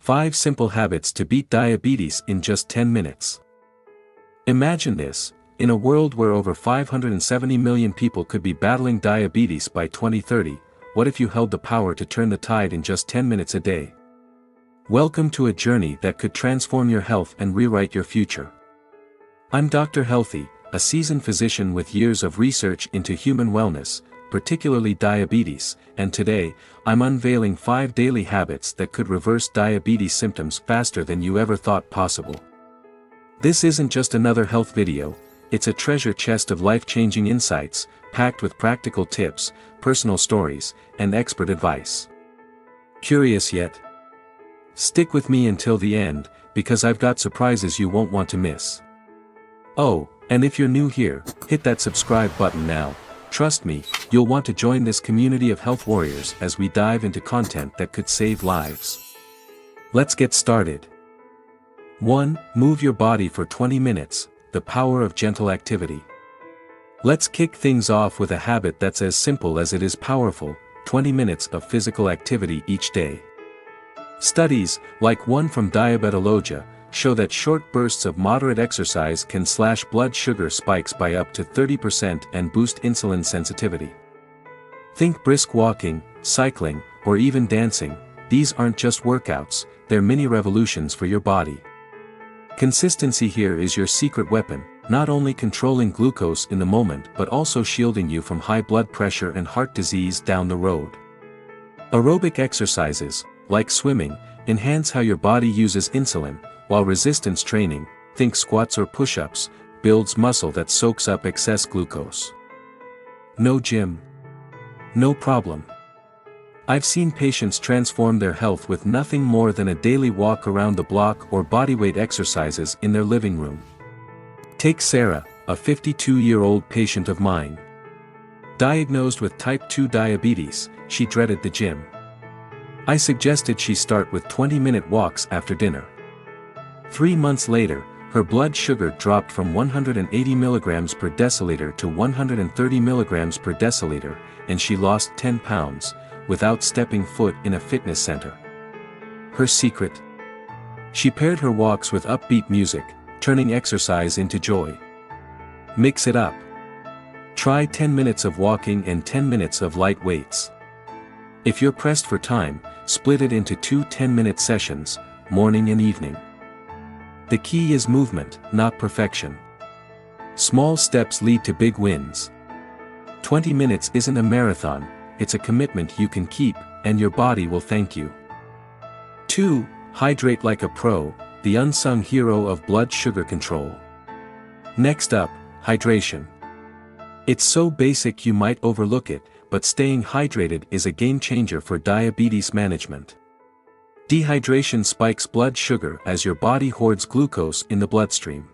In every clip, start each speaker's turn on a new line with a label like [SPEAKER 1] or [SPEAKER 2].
[SPEAKER 1] 5 simple habits to beat diabetes in just 10 minutes. Imagine this, in a world where over 570 million people could be battling diabetes by 2030, what if you held the power to turn the tide in just 10 minutes a day? Welcome to a journey that could transform your health and rewrite your future. I'm Dr. Healthy, a seasoned physician with years of research into human wellness, particularly diabetes, and today, I'm unveiling 5 daily habits that could reverse diabetes symptoms faster than you ever thought possible. This isn't just another health video, it's a treasure chest of life-changing insights, packed with practical tips, personal stories, and expert advice. Curious yet? Stick with me until the end, because I've got surprises you won't want to miss. Oh, and if you're new here, hit that subscribe button now. Trust me, you'll want to join this community of health warriors as we dive into content that could save lives. Let's get started. 1. Move your body for 20 minutes, the power of gentle activity. Let's kick things off with a habit that's as simple as it is powerful, 20 minutes of physical activity each day. Studies, like one from Diabetologia, show that short bursts of moderate exercise can slash blood sugar spikes by up to 30% and boost insulin sensitivity. Think brisk walking, cycling, or even dancing. These aren't just workouts, they're mini revolutions for your body. Consistency here is your secret weapon, not only controlling glucose in the moment but also shielding you from high blood pressure and heart disease down the road. Aerobic exercises, like swimming, enhance how your body uses insulin, while resistance training, think squats or push-ups, builds muscle that soaks up excess glucose. No gym? No problem. I've seen patients transform their health with nothing more than a daily walk around the block or bodyweight exercises in their living room. Take Sarah, a 52-year-old patient of mine. Diagnosed with type 2 diabetes, she dreaded the gym. I suggested she start with 20-minute walks after dinner. 3 months later, her blood sugar dropped from 180 mg per deciliter to 130 mg per deciliter, and she lost 10 pounds, without stepping foot in a fitness center. Her secret? She paired her walks with upbeat music, turning exercise into joy. Mix it up. Try 10 minutes of walking and 10 minutes of light weights. If you're pressed for time, split it into 2 10-minute sessions, morning and evening. The key is movement, not perfection. Small steps lead to big wins. 20 minutes isn't a marathon, it's a commitment you can keep, and your body will thank you. 2. Hydrate like a pro, the unsung hero of blood sugar control. Next up, hydration. It's so basic you might overlook it, but staying hydrated is a game changer for diabetes management. Dehydration spikes blood sugar as your body hoards glucose in the bloodstream.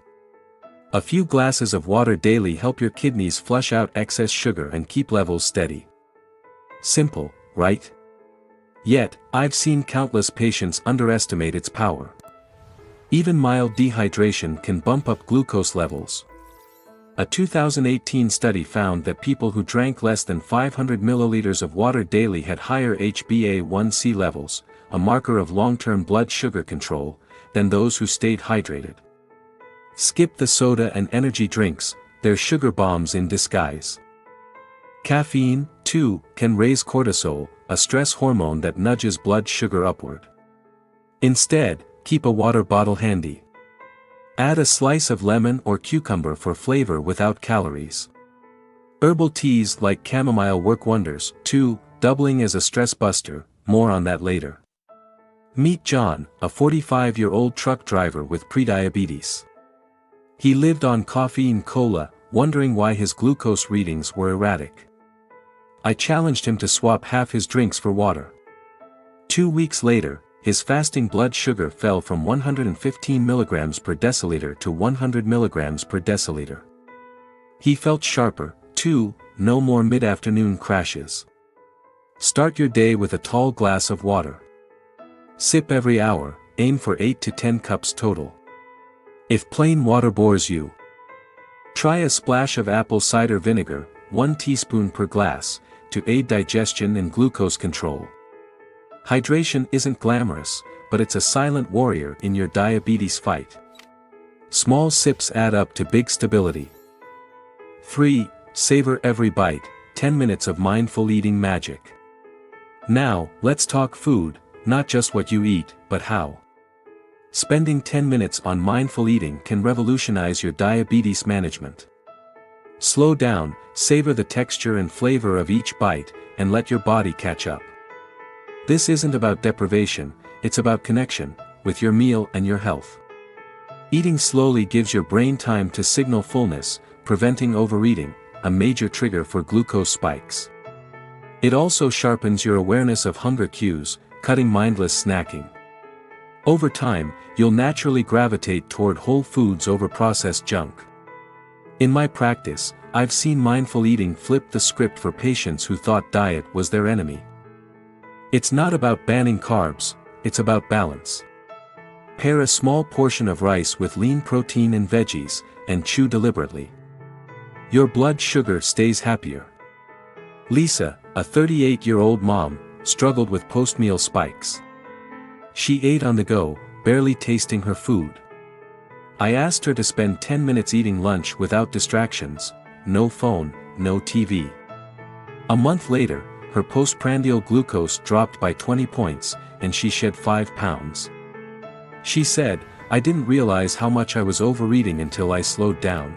[SPEAKER 1] A few glasses of water daily help your kidneys flush out excess sugar and keep levels steady. Simple, right? Yet, I've seen countless patients underestimate its power. Even mild dehydration can bump up glucose levels. A 2018 study found that people who drank less than 500 milliliters of water daily had higher HbA1c levels, a marker of long-term blood sugar control, than those who stayed hydrated. Skip the soda and energy drinks, they're sugar bombs in disguise. Caffeine, too, can raise cortisol, a stress hormone that nudges blood sugar upward. Instead, keep a water bottle handy. Add a slice of lemon or cucumber for flavor without calories. Herbal teas like chamomile work wonders, too, doubling as a stress buster, more on that later. Meet John, a 45-year-old truck driver with prediabetes. He lived on coffee and cola, wondering why his glucose readings were erratic. I challenged him to swap half his drinks for water. 2 weeks later, his fasting blood sugar fell from 115 mg per deciliter to 100 mg per deciliter. He felt sharper, too, no more mid-afternoon crashes. Start your day with a tall glass of water. Sip every hour, aim for 8 to 10 cups total. If plain water bores you, try a splash of apple cider vinegar, 1 teaspoon per glass, to aid digestion and glucose control. Hydration isn't glamorous, but it's a silent warrior in your diabetes fight. Small sips add up to big stability. 3. Savor every bite, 10 minutes of mindful eating magic. Now, let's talk food, not just what you eat, but how. Spending 10 minutes on mindful eating can revolutionize your diabetes management. Slow down, savor the texture and flavor of each bite, and let your body catch up. This isn't about deprivation, it's about connection, with your meal and your health. Eating slowly gives your brain time to signal fullness, preventing overeating, a major trigger for glucose spikes. It also sharpens your awareness of hunger cues, cutting mindless snacking. Over time, you'll naturally gravitate toward whole foods over processed junk. In my practice, I've seen mindful eating flip the script for patients who thought diet was their enemy. It's not about banning carbs, it's about balance. Pair a small portion of rice with lean protein and veggies, and chew deliberately. Your blood sugar stays happier. Lisa, a 38-year-old mom, struggled with post-meal spikes. She ate on the go, barely tasting her food. I asked her to spend 10 minutes eating lunch without distractions, no phone, no TV. A month later, her postprandial glucose dropped by 20 points, and she shed 5 pounds. She said, "I didn't realize how much I was overeating until I slowed down."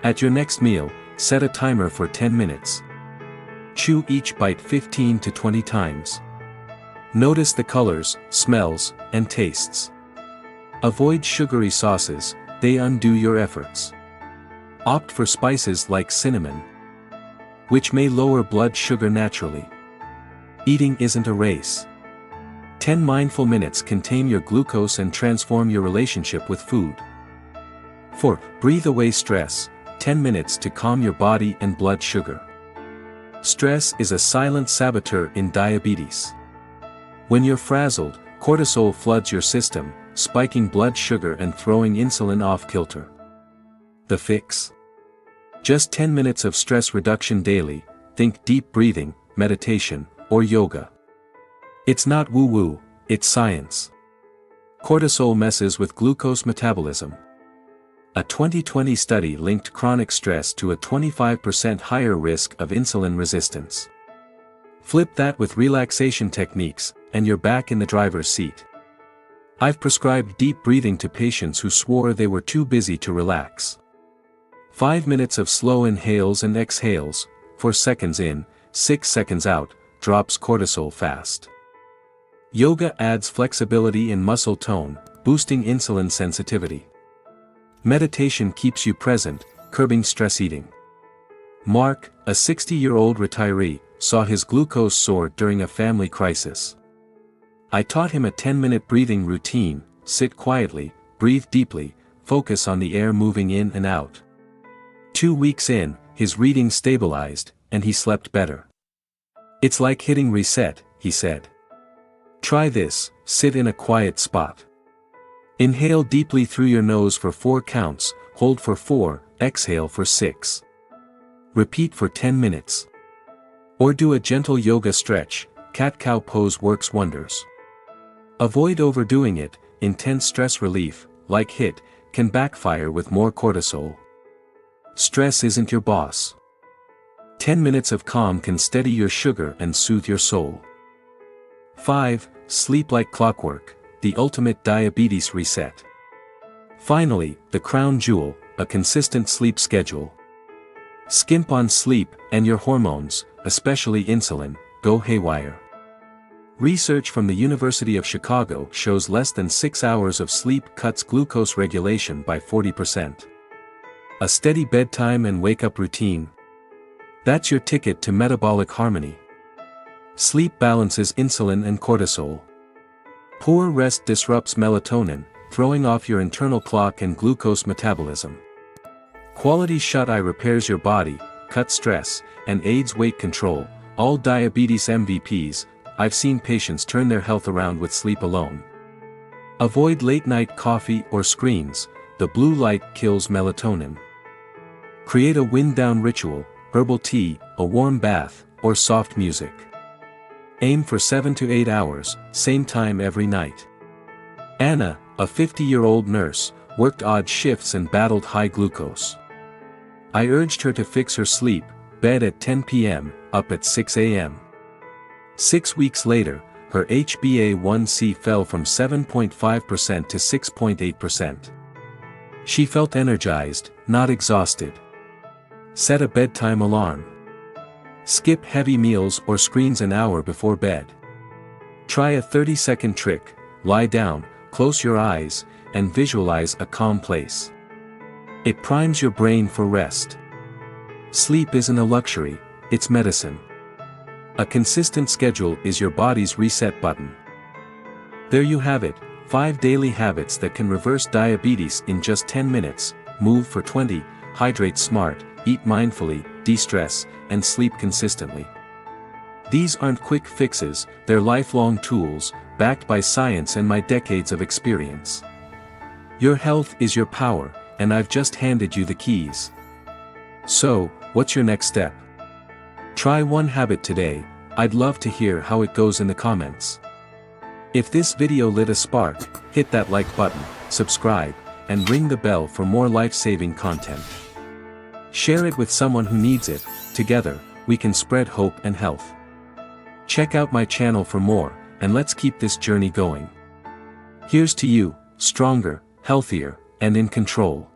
[SPEAKER 1] At your next meal, set a timer for 10 minutes. Chew each bite 15 to 20 times. Notice the colors, smells, and tastes. Avoid sugary sauces, they undo your efforts. Opt for spices like cinnamon, which may lower blood sugar naturally. Eating isn't a race. 10 mindful minutes can tame your glucose and transform your relationship with food. 4. Breathe away stress, 10 minutes to calm your body and blood sugar. Stress is a silent saboteur in diabetes. When you're frazzled, cortisol floods your system, spiking blood sugar and throwing insulin off kilter. The fix? Just 10 minutes of stress reduction daily, think deep breathing, meditation, or yoga. It's not woo-woo, it's science. Cortisol messes with glucose metabolism. A 2020 study linked chronic stress to a 25% higher risk of insulin resistance. Flip that with relaxation techniques, and you're back in the driver's seat. I've prescribed deep breathing to patients who swore they were too busy to relax. 5 minutes of slow inhales and exhales, 4 seconds in, 6 seconds out, drops cortisol fast. Yoga adds flexibility and muscle tone, boosting insulin sensitivity. Meditation keeps you present, curbing stress eating. Mark, a 60-year-old retiree, saw his glucose soar during a family crisis. I taught him a 10-minute breathing routine: sit quietly, breathe deeply, focus on the air moving in and out. 2 weeks in, his readings stabilized, and he slept better. It's like hitting reset, he said. Try this: sit in a quiet spot. Inhale deeply through your nose for 4 counts, hold for 4, exhale for 6. Repeat for 10 minutes. Or do a gentle yoga stretch, cat-cow pose works wonders. Avoid overdoing it, intense stress relief, like HIIT, can backfire with more cortisol. Stress isn't your boss. 10 minutes of calm can steady your sugar and soothe your soul. 5. Sleep like clockwork, the ultimate diabetes reset. Finally, the crown jewel, a consistent sleep schedule. Skimp on sleep, and your hormones, especially insulin, go haywire. Research from the University of Chicago shows less than 6 hours of sleep cuts glucose regulation by 40%. A steady bedtime and wake-up routine. That's your ticket to metabolic harmony. Sleep balances insulin and cortisol. Poor rest disrupts melatonin, throwing off your internal clock and glucose metabolism. Quality shut-eye repairs your body, cuts stress, and aids weight control, all diabetes MVPs. I've seen patients turn their health around with sleep alone. Avoid late-night coffee or screens, the blue light kills melatonin. Create a wind-down ritual, herbal tea, a warm bath, or soft music. Aim for 7 to 8 hours, same time every night. Anna, a 50-year-old nurse, worked odd shifts and battled high glucose. I urged her to fix her sleep, bed at 10 p.m., up at 6 a.m. 6 weeks later, her HbA1c fell from 7.5% to 6.8%. She felt energized, not exhausted. Set a bedtime alarm. Skip heavy meals or screens an hour before bed. Try a 30-second trick: lie down, close your eyes, and visualize a calm place. It primes your brain for rest. Sleep isn't a luxury, it's medicine. A consistent schedule is your body's reset button. There you have it, 5 daily habits that can reverse diabetes in just 10 minutes. Move for 20, hydrate smart, eat mindfully, de-stress, and sleep consistently. These aren't quick fixes, they're lifelong tools, backed by science and my decades of experience. Your health is your power, and I've just handed you the keys. So, what's your next step? Try one habit today. I'd love to hear how it goes in the comments. If this video lit a spark, hit that like button, subscribe, and ring the bell for more life-saving content. Share it with someone who needs it. Together, we can spread hope and health. Check out my channel for more, and let's keep this journey going. Here's to you, stronger, healthier, and in control.